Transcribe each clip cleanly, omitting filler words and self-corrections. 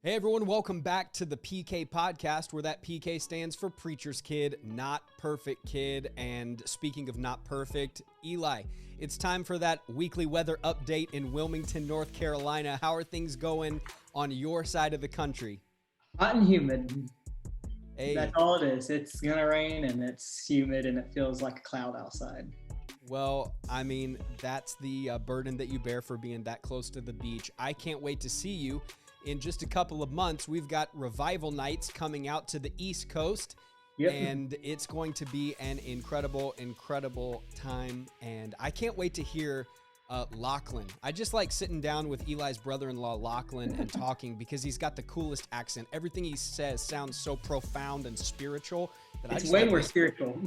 Hey everyone, welcome back to the PK podcast, where that PK stands for Preacher's Kid, Not Perfect Kid. And speaking of not perfect, Eli, it's time for that weekly weather update in Wilmington, North Carolina. How are things going on your side of the country? Hot and humid. Hey. That's all it is. It's gonna rain and it's humid and it feels like a cloud outside. Well, I mean, that's the burden that you bear for being that close to the beach. I can't wait to see you. In just a couple of months, we've got revival nights coming out to the East Coast, and it's going to be an incredible, incredible time. And I can't wait to hear Lachlan. I just like sitting down with Eli's brother-in-law, Lachlan, and talking because he's got the coolest accent. Everything he says sounds so profound and spiritual. That It's way more spiritual.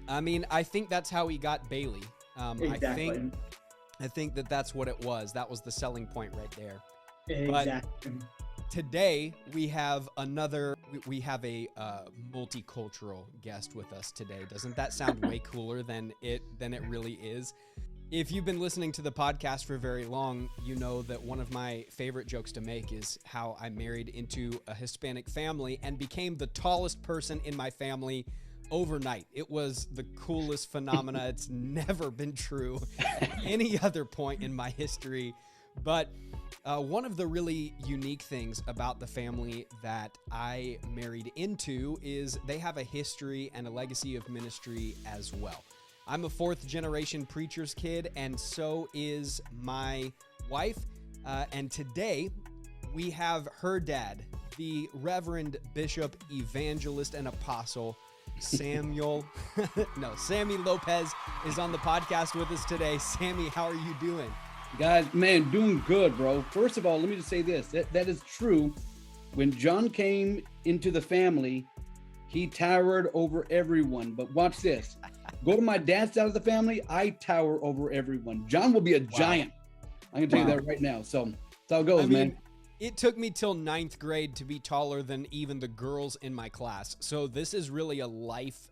I mean, I think that's how he got Bailey. Exactly. I think that's what it was. That was the selling point right there. Exactly. But today we have a multicultural guest with us today. Doesn't that sound way cooler than it really is? If you've been listening to the podcast for very long, you know that one of my favorite jokes to make is how I married into a Hispanic family and became the tallest person in my family overnight. It was the coolest phenomena. It's never been true at any other point in my history. But one of the really unique things about the family that I married into is they have a history and a legacy of ministry as well. I'm a fourth generation preacher's kid, and so is my wife. And today we have her dad, the Reverend Bishop, Evangelist, and Apostle Sammy Lopez is on the podcast with us today. Sammy, how are you doing? Guys, man, doing good, bro. First of all, let me just say this. That is true. When Jon came into the family, he towered over everyone. But watch this. Go to my dad's side of the family, I tower over everyone. Jon will be a giant. I can tell you that right now. So that's how it goes, man. It took me till 9th grade to be taller than even the girls in my class. So this is really a life,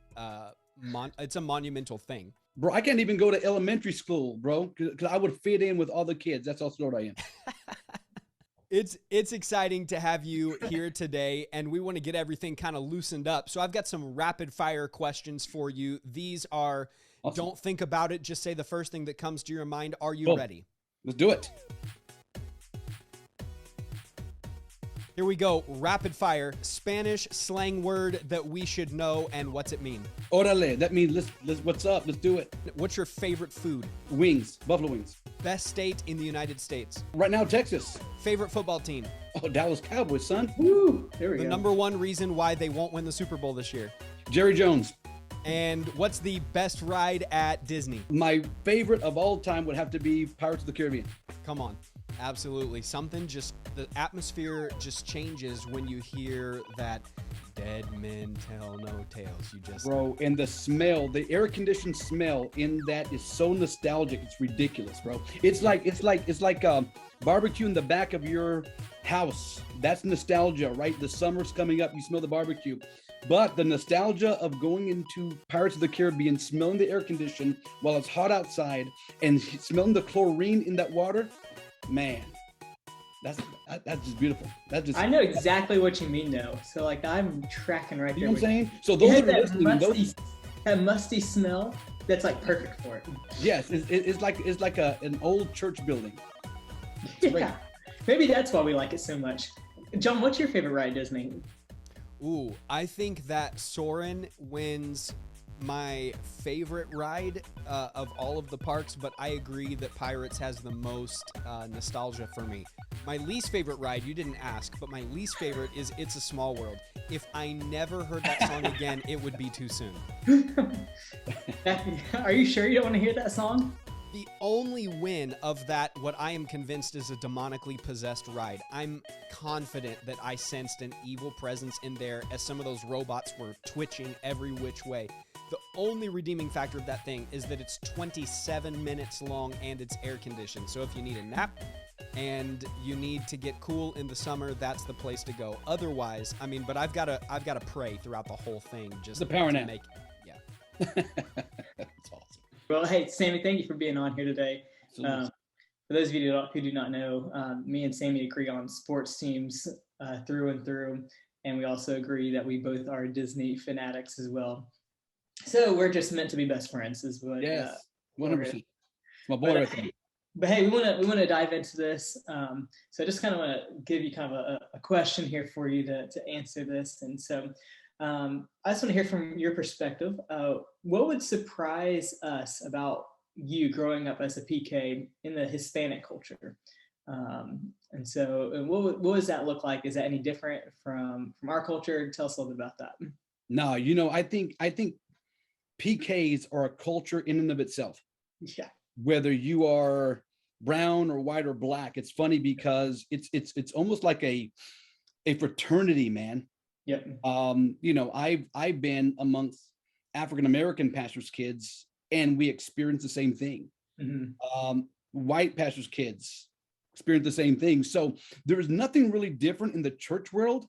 it's a monumental thing. Bro, I can't even go to elementary school, bro, because I would fit in with all the kids. That's how short I am. It's exciting to have you here today, and we want to get everything kind of loosened up. So I've got some rapid fire questions for you. These are, awesome. Don't think about it. Just say the first thing that comes to your mind. Are you ready? Let's do it. Here we go. Rapid fire. Spanish slang word that we should know, and what's it mean? Orale. That means let's what's up? Let's do it. What's your favorite food? Wings. Buffalo wings. Best state in the United States? Right now, Texas. Favorite football team? Oh, Dallas Cowboys, son. Woo! There we go. The number one reason why they won't win the Super Bowl this year? Jerry Jones. And what's the best ride at Disney? My favorite of all time would have to be Pirates of the Caribbean. Come on. Absolutely. The atmosphere just changes when you hear that dead men tell no tales. Bro, and the smell, the air-conditioned smell in that is so nostalgic. It's ridiculous, bro. It's like barbecue in the back of your house. That's nostalgia, right? The summer's coming up. You smell the barbecue. But the nostalgia of going into Pirates of the Caribbean, smelling the air condition while it's hot outside and smelling the chlorine in that water, man, that's just beautiful. I know exactly what you mean, though. So like I'm tracking right there. You know what I'm saying? So those are listening. That musty smell. That's like perfect for it. Yes, it's like an old church building. Yeah, maybe that's why we like it so much. Jon, what's your favorite ride at Disney? Ooh, I think that Soarin' wins my favorite ride of all of the parks, but I agree that Pirates has the most nostalgia for me. My least favorite ride, you didn't ask, but my least favorite is It's a Small World. If I never heard that song again, it would be too soon. Are you sure you don't want to hear that song? The only win of that, what I am convinced is a demonically possessed ride. I'm confident that I sensed an evil presence in there as some of those robots were twitching every which way. The only redeeming factor of that thing is that it's 27 minutes long and it's air conditioned. So if you need a nap and you need to get cool in the summer, that's the place to go. Otherwise, I mean, but I've got to pray throughout the whole thing just the power to nap. Yeah. That's awesome. Well, hey, Sammy, thank you for being on here today. For those of you who do not know, me and Sammy agree on sports teams through and through. And we also agree that we both are Disney fanatics as well. So we're just meant to be best friends, is what. Yes, 100%. It's my boy But, right there. but hey, we want to dive into this. So I just kind of want to give you kind of a question here for you to answer this. And so I just want to hear from your perspective. What would surprise us about you growing up as a PK in the Hispanic culture? And so what does that look like? Is that any different from our culture? Tell us a little bit about that. No, I think PKs are a culture in and of itself. Yeah. Whether you are brown or white or black, it's funny because it's almost like a fraternity, man. Yep. I've been amongst African American pastors' kids, and we experience the same thing. Mm-hmm. White pastors' kids experience the same thing. So there is nothing really different in the church world,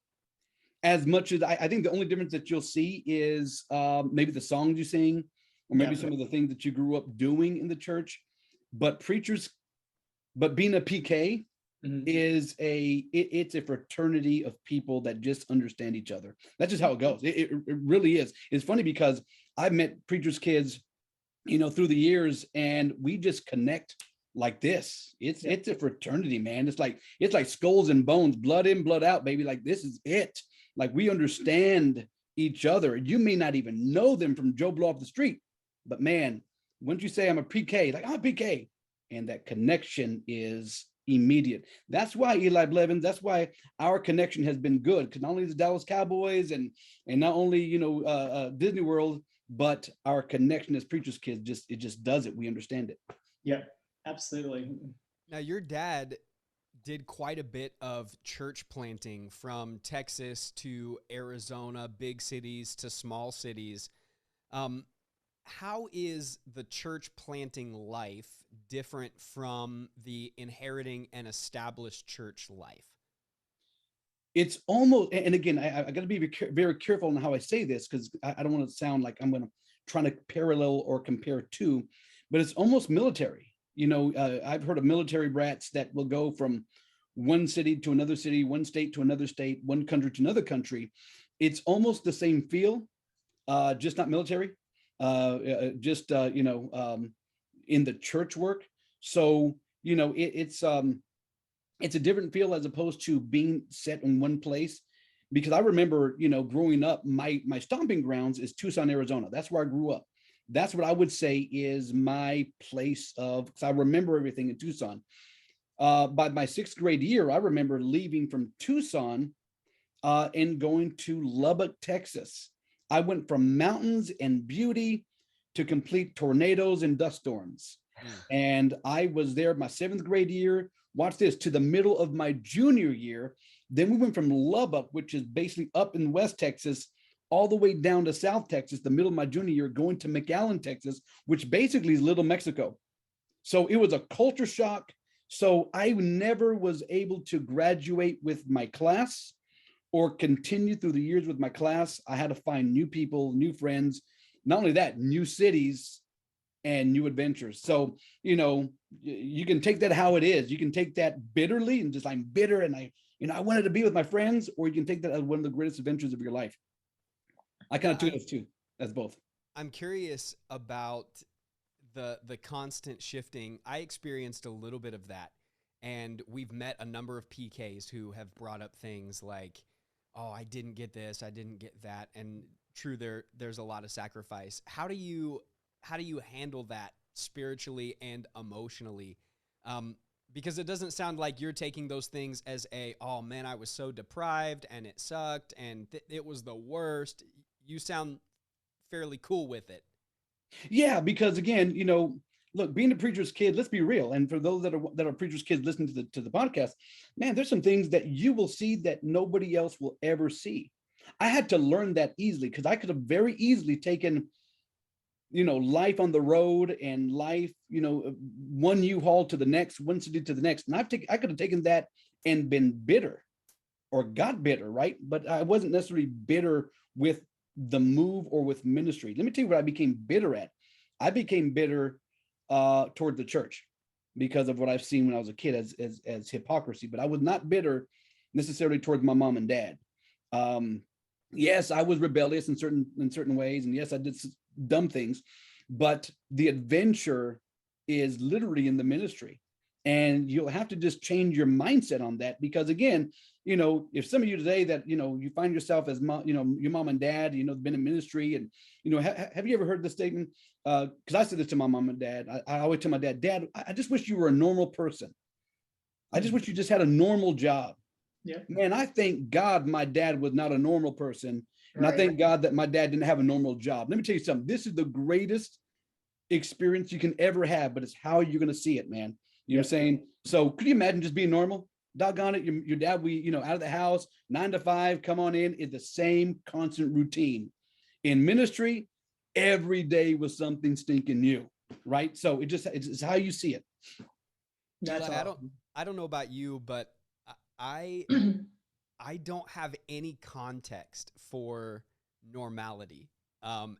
as much as I think the only difference that you'll see is maybe the songs you sing, or maybe some of the things that you grew up doing in the church. But being a PK is it's a fraternity of people that just understand each other. That's just how it goes. It really is. It's funny because I've met preachers' kids, through the years, and we just connect like this. It's a fraternity, man. It's like skulls and bones, blood in, blood out, baby. Like, this is it. Like, we understand each other. You may not even know them from Joe Blow off the street, but man, once you say I'm a PK, like, I'm a PK, and that connection is immediate. That's why Eli Blevins, that's why our connection has been good, because not only the Dallas Cowboys and not only Disney World, but our connection as preachers' kids just does it. We understand it. Yeah, absolutely. Now, your dad did quite a bit of church planting from Texas to Arizona, big cities to small cities. How is the church planting life different from the inheriting an established church life? It's almost, and again, I got to be very careful on how I say this, because I don't want to sound like I'm going to try to parallel or compare to, but it's almost military. I've heard of military brats that will go from one city to another city, one state to another state, one country to another country. It's almost the same feel, just not military, in the church work. So, it's a different feel as opposed to being set in one place. Because I remember, growing up, my stomping grounds is Tucson, Arizona. That's where I grew up. That's what I would say is my place of, because I remember everything in Tucson. By my 6th grade year, I remember leaving from Tucson and going to Lubbock, Texas. I went from mountains and beauty to complete tornadoes and dust storms. And I was there my 7th grade year. Watch this, to the middle of my junior year. Then we went from Lubbock, which is basically up in West Texas, all the way down to South Texas, the middle of my junior year, going to McAllen, Texas, which basically is Little Mexico. So it was a culture shock. So I never was able to graduate with my class or continue through the years with my class. I had to find new people, new friends, not only that, new cities and new adventures. So, you can take that how it is. You can take that bitterly and just, I'm bitter and I wanted to be with my friends, or you can take that as one of the greatest adventures of your life. I kind of took it too, as both. I'm curious about the constant shifting. I experienced a little bit of that, and we've met a number of PKs who have brought up things like, oh, I didn't get this, I didn't get that. And true, there's a lot of sacrifice. How do you handle that spiritually and emotionally? Because it doesn't sound like you're taking those things as oh man, I was so deprived and it sucked and it was the worst. You sound fairly cool with it. Yeah, because again, look, being a preacher's kid, let's be real. And for those that are preacher's kids listening to the podcast, man, there's some things that you will see that nobody else will ever see. I had to learn that easily, because I could have very easily taken, life on the road and life, one U-Haul to the next, one city to the next. And I could have taken that and been bitter or got bitter, right? But I wasn't necessarily bitter with the move or with ministry. Let me tell you what I became bitter at. I became bitter toward the church because of what I've seen when I was a kid as hypocrisy. But I was not bitter necessarily towards my mom and dad. Yes, I was rebellious in certain ways, and yes, I did dumb things, but the adventure is literally in the ministry. And you'll have to just change your mindset on that, because again, if some of you today that, you find yourself as your mom and dad, been in ministry, and, have you ever heard this statement? Because I said this to my mom and dad. I always tell my dad, I just wish you were a normal person. I just wish you just had a normal job. Yeah. Man, I thank God my dad was not a normal person. And Right. I thank God that my dad didn't have a normal job. Let me tell you something. This is the greatest experience you can ever have, but it's how you're going to see it, man. You know what I'm saying? So could you imagine just being normal? Doggone it, your dad, out of the house, 9 to 5, come on in the same constant routine. In ministry, every day was something stinking new, right? So it's how you see it. That's Eli, awesome. I don't know about you, but I don't have any context for normality,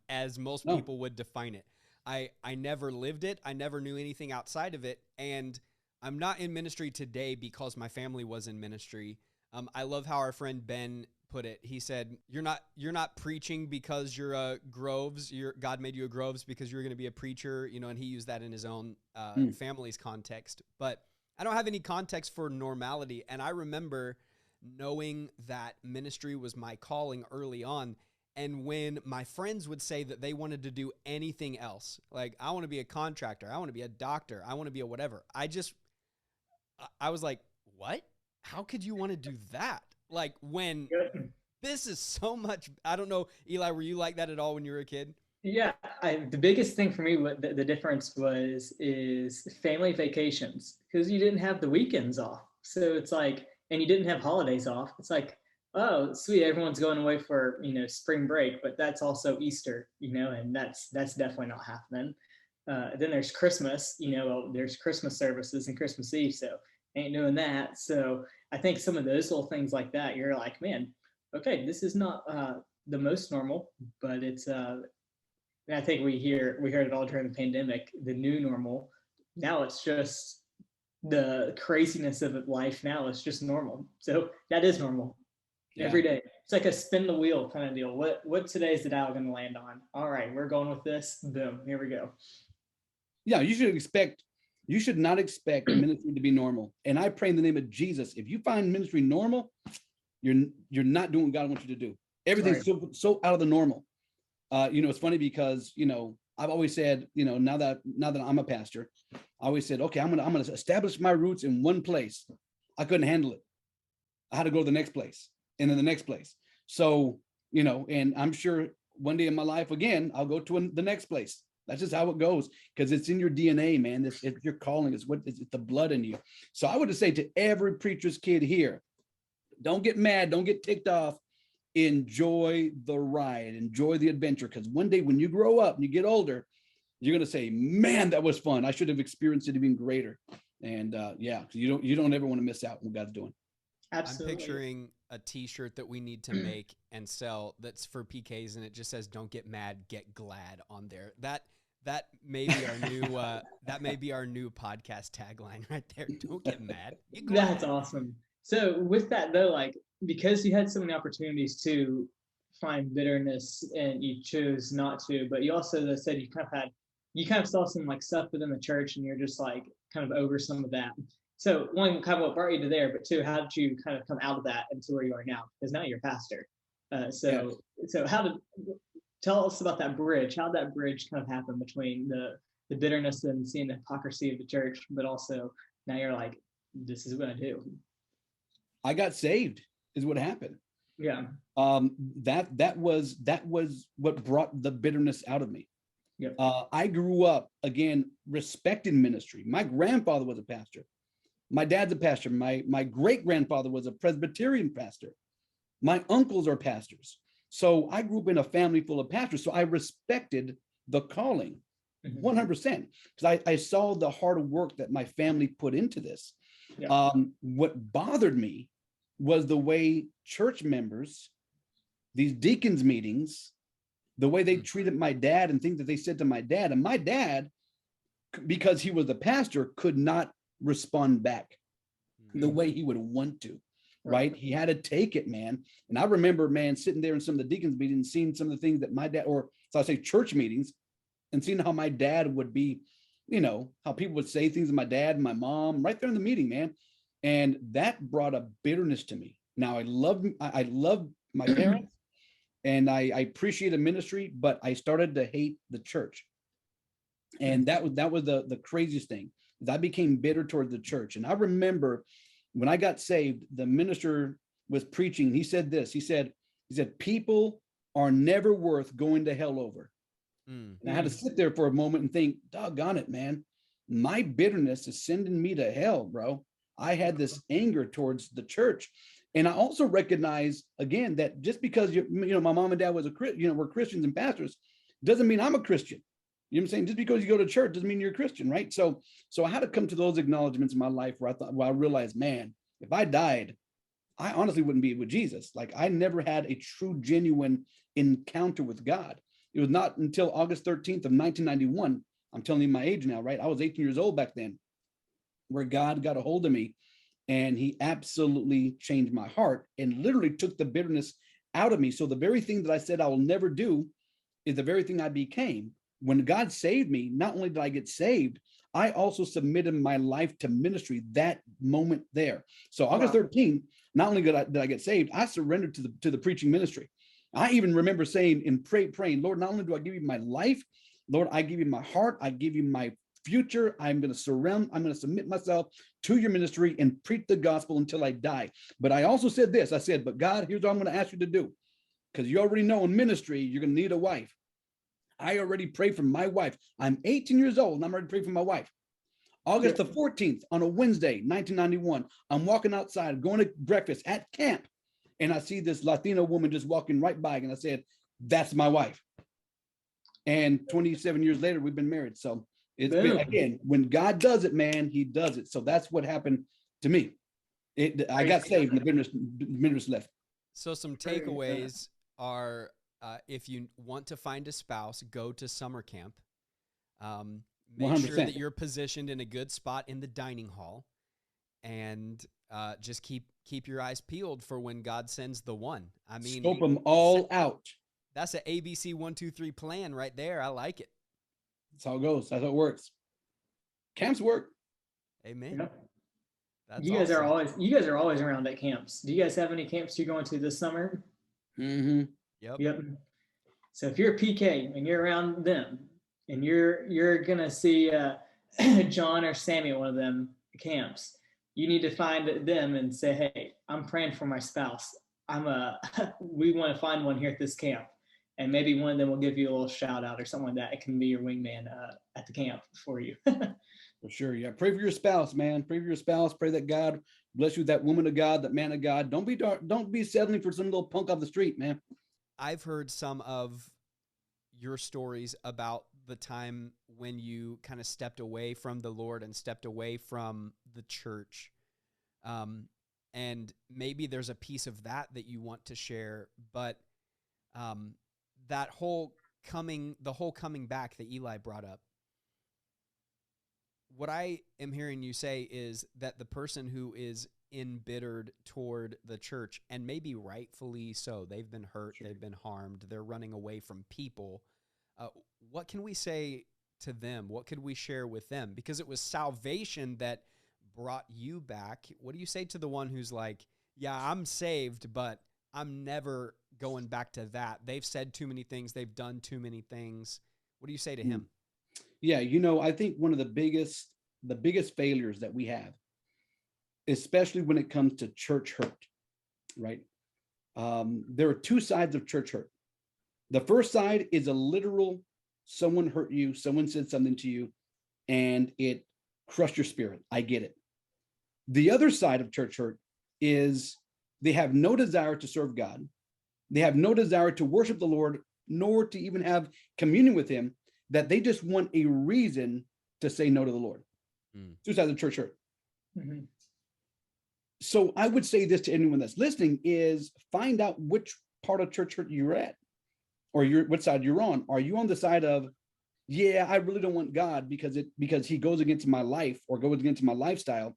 as most people would define it. I never lived it. I never knew anything outside of it. And I'm not in ministry today because my family was in ministry. I love how our friend Ben put it. He said, you're not preaching because you're a Groves. God made you a Groves because you're going to be a preacher, and he used that in his own family's context. But I don't have any context for normality. And I remember knowing that ministry was my calling early on. And when my friends would say that they wanted to do anything else, like I want to be a contractor, I want to be a doctor, I want to be a whatever, I was like, what? How could you want to do that? Like when this is so much, I don't know, Eli, were you like that at all when you were a kid? Yeah, the biggest thing for me, what the difference is family vacations, because you didn't have the weekends off. So it's like, and you didn't have holidays off. It's like, oh, sweet, everyone's going away for, spring break, but that's also Easter, and that's definitely not happening. Then there's Christmas, there's Christmas services and Christmas Eve, so ain't doing that. So I think some of those little things like that, you're like, man, okay, this is not the most normal, but it's and I think we heard it all during the pandemic, the new normal. Now it's just the craziness of life. Now it's just normal. So that is normal. Every day. It's like a spin the wheel kind of deal. What today is the dial going to land on? All right, we're going with this. Boom, here we go. Yeah, you should not expect ministry to be normal. And I pray in the name of Jesus, if you find ministry normal, you're not doing what God wants you to do. Everything's so out of the normal. It's funny because, I've always said, now that I'm a pastor, I always said, okay, I'm gonna establish my roots in one place. I couldn't handle it. I had to go to the next place and then the next place. So, and I'm sure one day in my life, again, I'll go to the next place. That's just how it goes, because it's in your DNA, man. It's your calling. It's the blood in you. So I would just say to every preacher's kid here, don't get mad. Don't get ticked off. Enjoy the ride. Enjoy the adventure. Because one day when you grow up and you get older, you're going to say, man, that was fun. I should have experienced it even greater. And you don't ever want to miss out on what God's doing. Absolutely. I'm picturing a T-shirt that we need to make and sell that's for PKs, and it just says "Don't get mad, get glad" on there. That may be our new podcast tagline right there. Don't get mad, get glad. That's awesome. So with that though, like because you had so many opportunities to find bitterness and you chose not to, but you also said you kind of saw some like stuff within the church and you're just like kind of over some of that. So one, kind of what brought you to there, but two, how did you kind of come out of that into where you are now? Because now you're a pastor. So tell us about that bridge. How did that bridge kind of happen between the bitterness and seeing the hypocrisy of the church, but also now you're like, this is what I do. I got saved is what happened. Yeah. That was what brought the bitterness out of me. Yep. I grew up, again, respecting ministry. My grandfather was a pastor. My dad's a pastor. My great-grandfather was a Presbyterian pastor. My uncles are pastors. So I grew up in a family full of pastors. So I respected the calling 100%, because I saw the hard work that my family put into this. Yeah. What bothered me was the way church members, these deacons meetings, the way they treated my dad and things that they said to my dad. And my dad, because he was the pastor, could not respond back the way he would want to. right? He had to take it, man. And I remember, man, sitting there in some of the deacons meetings, seeing some of the things that my dad, or so I say church meetings, and seeing how my dad would be, how people would say things to my dad and my mom right there in the meeting, man. And that brought a bitterness to me. Now I love my parents and I appreciate the ministry, but I started to hate the church. And that was the craziest thing, is I became bitter towards the church. And I remember when I got saved, the minister was preaching. He said this, he said, people are never worth going to hell over. And I had to sit there for a moment and think, doggone it, man, my bitterness is sending me to hell, bro. I had this anger towards the church. And I also recognize, again, that just because my mom and dad was were Christians and pastors, doesn't mean I'm a Christian. You know what I'm saying? Just because you go to church doesn't mean you're a Christian, right? So I had to come to those acknowledgments in my life where I realized, man, if I died, I honestly wouldn't be with Jesus. Like, I never had a true, genuine encounter with God. It was not until August 13th of 1991, I'm telling you my age now, right? I was 18 years old back then, where God got a hold of me, and he absolutely changed my heart and literally took the bitterness out of me. So the very thing that I said I will never do is the very thing I became. When God saved me, not only did I get saved, I also submitted my life to ministry that moment there. So August 13th, not only did I get saved, I surrendered to the preaching ministry. I even remember saying and praying, Lord, not only do I give you my life, Lord, I give you my heart, I give you my future. I'm going to submit myself to your ministry and preach the gospel until I die. But I also said this, I said, but God, here's what I'm going to ask you to do. Because you already know in ministry, you're going to need a wife. I already prayed for my wife. I'm 18 years old and I'm already praying for my wife. August the 14th on a Wednesday, 1991, I'm walking outside, going to breakfast at camp. And I see this Latino woman just walking right by. And I said, that's my wife. And 27 years later, we've been married. So it's been, again, when God does it, man, he does it. So that's what happened to me. I got saved and the bitterness left. So some takeaways are, if you want to find a spouse, go to summer camp. Make 100%. Sure that you're positioned in a good spot in the dining hall, and just keep your eyes peeled for when God sends the one. I mean, scope them all out. That's an ABC 1, 2, 3 plan right there. I like it. That's how it goes. That's how it works. Camps work. Amen. Yep. That's you guys are always around at camps. Do you guys have any camps you're going to this summer? Mm-hmm. Yep. So if you're a PK and you're around them, and you're gonna see John or Sammy at one of them camps, you need to find them and say, hey, I'm praying for my spouse. We want to find one here at this camp. And maybe one of them will give you a little shout out or something like that. It can be your wingman at the camp for you. For sure. Yeah. Pray for your spouse, man. Pray for your spouse. Pray that God bless you, that woman of God, that man of God. Don't be settling for some little punk off the street, man. I've heard some of your stories about the time when you kind of stepped away from the Lord and stepped away from the church. And maybe there's a piece of that you want to share, but the whole coming back that Eli brought up, what I am hearing you say is that the person who is embittered toward the church, and maybe rightfully so, they've been hurt, sure, they've been harmed, they're running away from people. What can we say to them? What could we share with them? Because it was salvation that brought you back. What do you say to the one who's like, yeah, I'm saved, but I'm never going back to that. They've said too many things. They've done too many things. What do you say to him? Yeah. I think one of the biggest failures that we have, especially when it comes to church hurt, right? There are two sides of church hurt. The first side is a literal, someone hurt you, someone said something to you, and it crushed your spirit. I get it. The other side of church hurt is they have no desire to serve God. They have no desire to worship the Lord, nor to even have communion with him, that they just want a reason to say no to the Lord. Two sides of church hurt. Mm-hmm. So I would say this to anyone that's listening is find out which part of church hurt you're at, or what side you're on. Are you on the side of, yeah, I really don't want God because he goes against my life or goes against my lifestyle,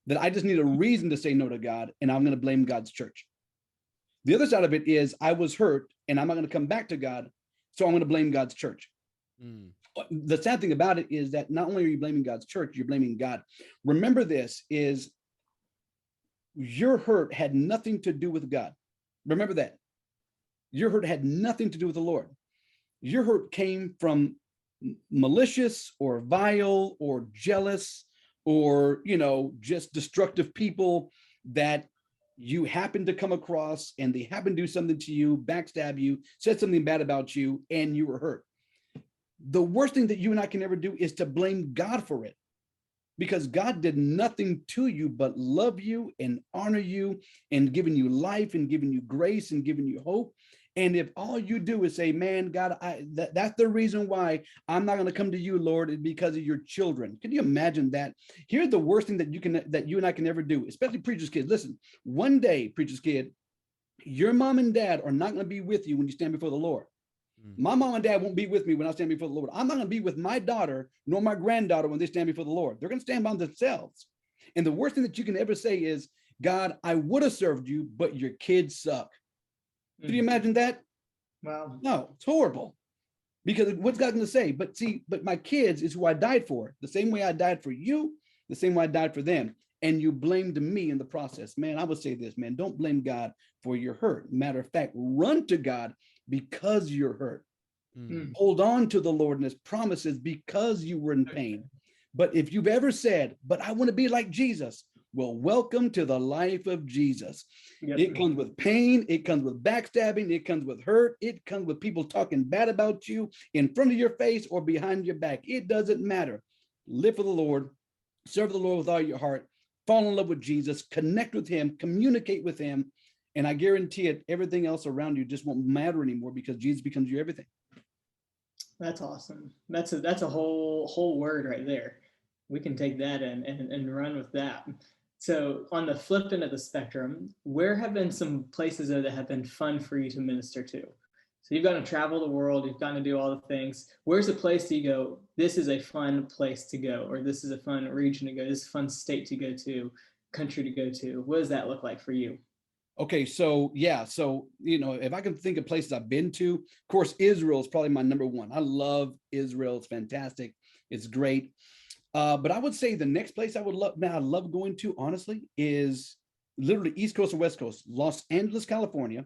that I just need a reason to say no to God, and I'm going to blame God's church. The other side of it is I was hurt and I'm not going to come back to God, so I'm going to blame God's church. Mm. The sad thing about it is that not only are you blaming God's church, you're blaming God. Remember this, is your hurt had nothing to do with God. Remember that. Your hurt had nothing to do with the Lord. Your hurt came from malicious or vile or jealous or, just destructive people that you happen to come across, and they happen to do something to you, backstab you, said something bad about you, and you were hurt. The worst thing that you and I can ever do is to blame God for it, because God did nothing to you but love you and honor you and giving you life and giving you grace and giving you hope. And if all you do is say, man, God, that's the reason why I'm not going to come to you, Lord, is because of your children. Can you imagine that? Here's the worst thing that you and I can ever do, especially preacher's kids. Listen, one day, preacher's kid, your mom and dad are not going to be with you when you stand before the Lord. My mom and dad won't be with me when I stand before the Lord. I'm not going to be with my daughter nor my granddaughter when they stand before the Lord. They're going to stand by themselves. And the worst thing that you can ever say is, God, I would have served you, but your kids suck. Can you imagine that? Wow. No, it's horrible. Because what's God going to say? But my kids is who I died for. The same way I died for you, the same way I died for them. And you blamed me in the process. Man, I would say this, man, don't blame God for your hurt. Matter of fact, run to God because you're hurt. Hold on to the Lord and his promises because you were in pain. But if you've ever said, but I want to be like Jesus, well, welcome to the life of Jesus. Yep. It comes with pain. It comes with backstabbing. It comes with hurt. It comes with people talking bad about you in front of your face or behind your back. It doesn't matter. Live for the Lord. Serve the Lord with all your heart. Fall in love with Jesus. Connect with him. Communicate with him. And I guarantee it, everything else around you just won't matter anymore because Jesus becomes your everything. That's awesome. That's a whole word right there. We can take that and run with that. So on the flip end of the spectrum, where have been some places that have been fun for you to minister to? So you've gotten to travel the world, you've gotten to do all the things. Where's a place that you go, this is a fun place to go, or this is a fun region to go, this is a fun state to go to, country to go to? What does that look like for you? Okay, so yeah, if I can think of places I've been to, of course, Israel is probably my number one. I love Israel. It's fantastic. It's great. But I would say the next place I love going to, honestly, is literally East Coast or West Coast, Los Angeles, California.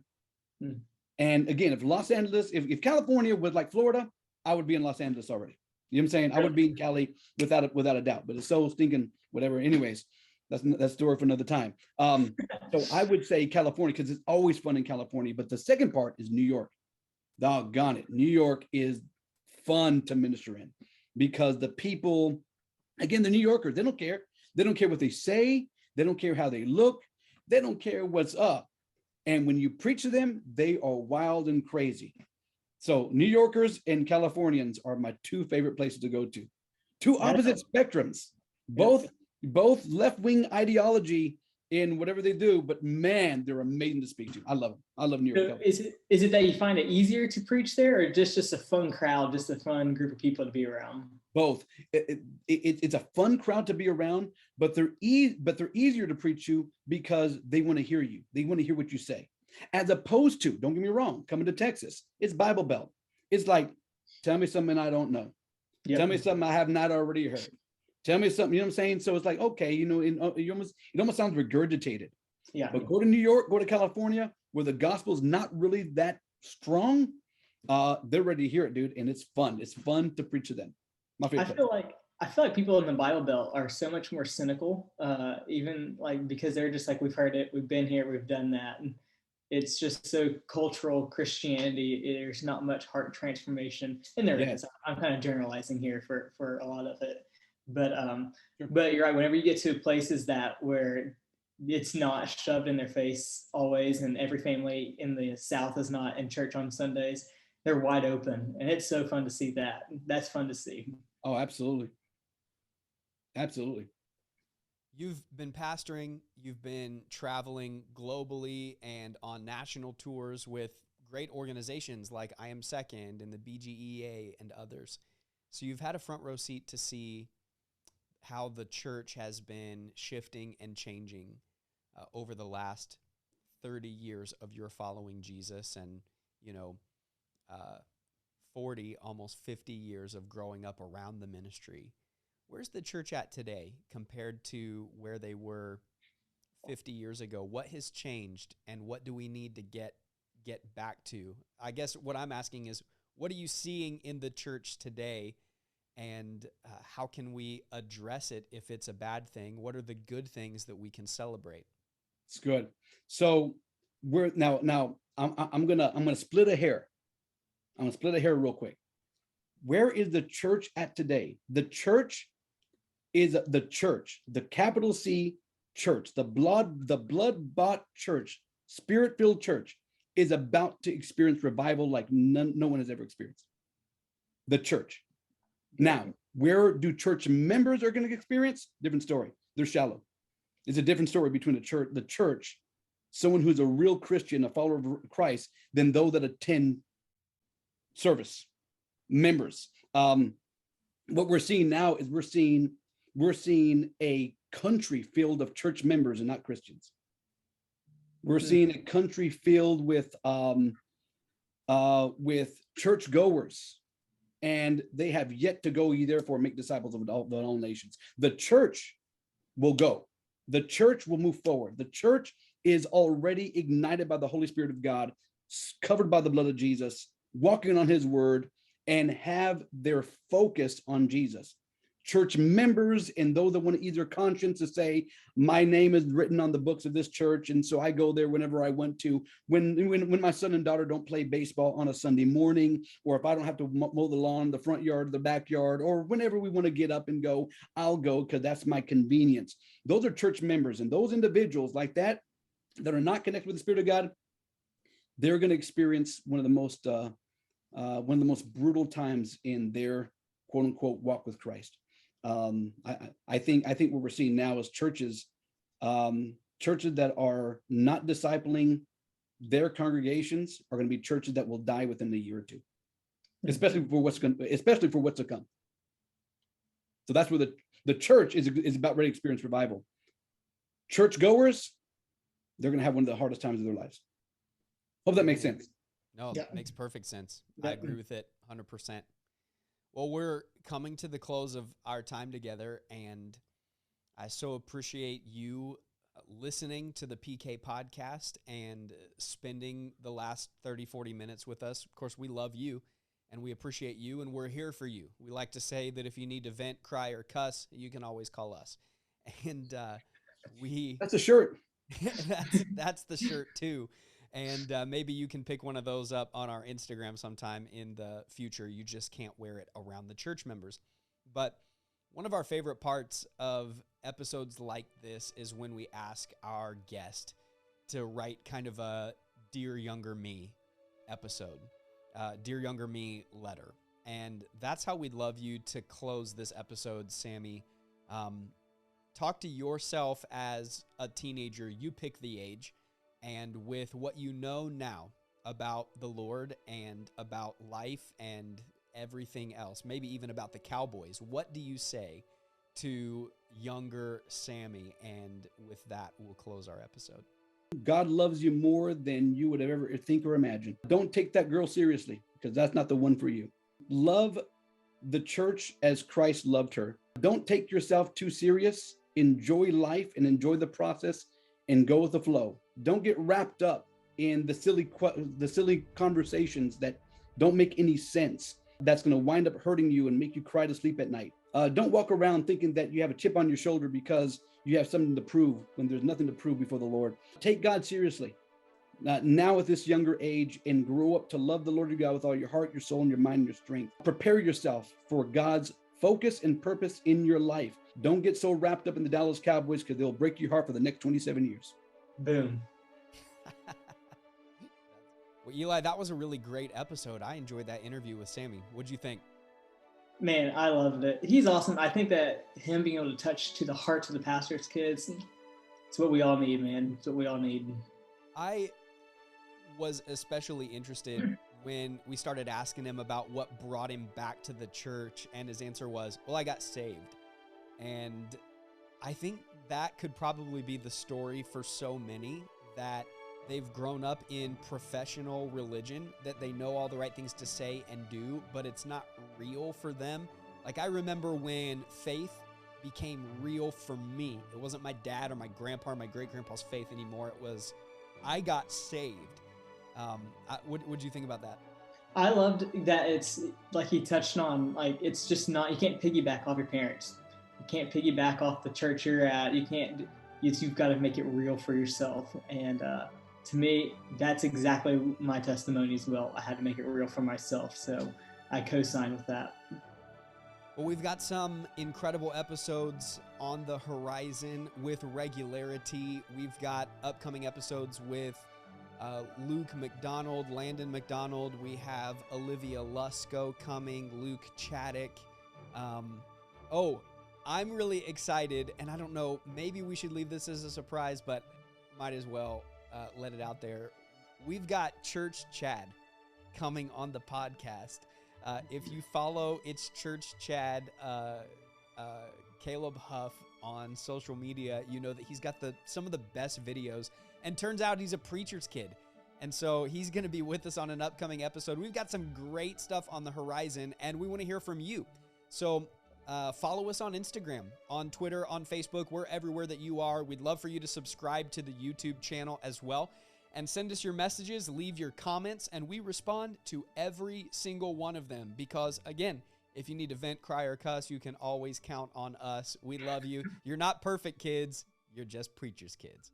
And again, if California was like Florida, I would be in Los Angeles already. You know what I'm saying? I would be in Cali without a doubt, but it's so stinking whatever. Anyways, that's a story for another time. So I would say California because it's always fun in California. But the second part is New York. Doggone it. New York is fun to minister in because the people, again, the New Yorkers, they don't care. They don't care what they say. They don't care how they look. They don't care what's up. And when you preach to them, they are wild and crazy. So New Yorkers and Californians are my two favorite places to go to. Two opposite spectrums, both left-wing ideology in whatever they do, but man, they're amazing to speak to. I love them. I love New York. So is it that you find it easier to preach there, or just a fun crowd, just a fun group of people to be around? Both. It's a fun crowd to be around, but they're easier to preach to because they want to hear you. They want to hear what you say, as opposed to, don't get me wrong, coming to Texas, it's Bible Belt. It's like, tell me something I don't know. Yep. Tell me something I have not already heard. Tell me something, you know what I'm saying? So it's like, okay, it almost sounds regurgitated. Yeah. But go to New York, go to California, where the gospel's not really that strong. They're ready to hear it, dude, and it's fun. It's fun to preach to them. My favorite. I feel like people in the Bible Belt are so much more cynical, even like because they're just like, we've heard it, we've been here, we've done that, and it's just so cultural Christianity. There's not much heart transformation, and there is. I'm kind of generalizing here for a lot of it. But you're right. Whenever you get to places where it's not shoved in their face always, and every family in the South is not in church on Sundays, they're wide open, and it's so fun to see that. That's fun to see. Oh, absolutely, absolutely. You've been pastoring. You've been traveling globally and on national tours with great organizations like I Am Second and the BGEA and others. So you've had a front row seat to see how the church has been shifting and changing over the last 30 years of your following Jesus, and, 40, almost 50 years of growing up around the ministry. Where's the church at today compared to where they were 50 years ago? What has changed, and what do we need to get back to? I guess what I'm asking is, what are you seeing in the church today, and how can we address it if it's a bad thing? What are the good things that we can celebrate? It's good. So we're now I'm gonna split a hair. I'm gonna split a hair real quick. Where is the church at today? The church is the church, the capital C church, the blood-bought church, spirit-filled church is about to experience revival like no one has ever experienced. The church. Now, where do church members are going to experience? Different story. They're shallow. It's a different story between the church, someone who's a real Christian, a follower of Christ, than those that attend service members. What we're seeing now is we're seeing a country filled of church members and not Christians. We're seeing a country filled with church goers, and they have yet to go, ye therefore make disciples of all nations. The church will go. The church will move forward. The church is already ignited by the Holy Spirit of God, covered by the blood of Jesus, walking on his word, and have their focus on Jesus. Church members and those that want to ease their conscience to say, my name is written on the books of this church, and so I go there whenever I want to. When my son and daughter don't play baseball on a Sunday morning, or if I don't have to mow the lawn, the front yard, the backyard, or whenever we want to get up and go, I'll go because that's my convenience. Those are church members, and those individuals like that are not connected with the Spirit of God, they're going to experience one of the most brutal times in their quote unquote walk with Christ. I think what we're seeing now is churches that are not discipling their congregations are going to be churches that will die within a year or two, especially for what's to come. So that's where the church is about ready to experience revival. Church goers, they're going to have one of the hardest times of their lives. Hope that makes sense. No, that makes perfect sense. I agree with it 100%. Well, we're coming to the close of our time together, and I so appreciate you listening to the PK podcast and spending the last 30, 40 minutes with us. Of course, we love you, and we appreciate you, and we're here for you. We like to say that if you need to vent, cry, or cuss, you can always call us. And that's a shirt. that's the shirt too. And maybe you can pick one of those up on our Instagram sometime in the future. You just can't wear it around the church members. But one of our favorite parts of episodes like this is when we ask our guest to write kind of a Dear Younger Me episode, Dear Younger Me letter. And that's how we'd love you to close this episode, Sammy. Talk to yourself as a teenager. You pick the age. And with what you know now about the Lord and about life and everything else, maybe even about the Cowboys, what do you say to younger Sammy? And with that, we'll close our episode. God loves you more than you would ever think or imagine. Don't take that girl seriously, because that's not the one for you. Love the church as Christ loved her. Don't take yourself too serious. Enjoy life and enjoy the process and go with the flow. Don't get wrapped up in the silly conversations that don't make any sense. That's going to wind up hurting you and make you cry to sleep at night. Don't walk around thinking that you have a chip on your shoulder because you have something to prove when there's nothing to prove before the Lord. Take God seriously now at this younger age, and grow up to love the Lord your God with all your heart, your soul, and your mind, and your strength. Prepare yourself for God's focus and purpose in your life. Don't get so wrapped up in the Dallas Cowboys, because they'll break your heart for the next 27 years. Boom. Well, Eli, that was a really great episode. I enjoyed that interview with Sammy. What'd you think? Man, I loved it. He's awesome. I think that him being able to touch to the hearts of the pastor's kids, it's what we all need, man. It's what we all need. I was especially interested when we started asking him about what brought him back to the church, and his answer was, well, I got saved. And I think that could probably be the story for so many, that they've grown up in professional religion, that they know all the right things to say and do, but it's not real for them. Like, I remember when faith became real for me. It wasn't my dad or my grandpa or my great-grandpa's faith anymore. It was, I got saved. What do you think about that? I loved that it's like he touched on, like, it's just not, you can't piggyback off your parents. You can't piggyback off the church you're at. You can't, you've got to make it real for yourself. And to me, that's exactly my testimony as well. I had to make it real for myself. So I co-sign with that. Well, we've got some incredible episodes on the horizon with regularity. We've got upcoming episodes with Luke McDonald, Landon McDonald. We have Olivia Lusko coming, Luke Chaddick. I'm really excited, and I don't know, maybe we should leave this as a surprise, but might as well let it out there. We've got Church Chad coming on the podcast. If you follow It's Church Chad, Caleb Huff on social media, you know that he's got some of the best videos. And turns out he's a preacher's kid. And so he's going to be with us on an upcoming episode. We've got some great stuff on the horizon, and we want to hear from you. So follow us on Instagram, on Twitter, on Facebook. We're everywhere that you are. We'd love for you to subscribe to the YouTube channel as well. And send us your messages, leave your comments, and we respond to every single one of them. Because, again, if you need to vent, cry, or cuss, you can always count on us. We love you. You're not perfect, kids. You're just preacher's kids.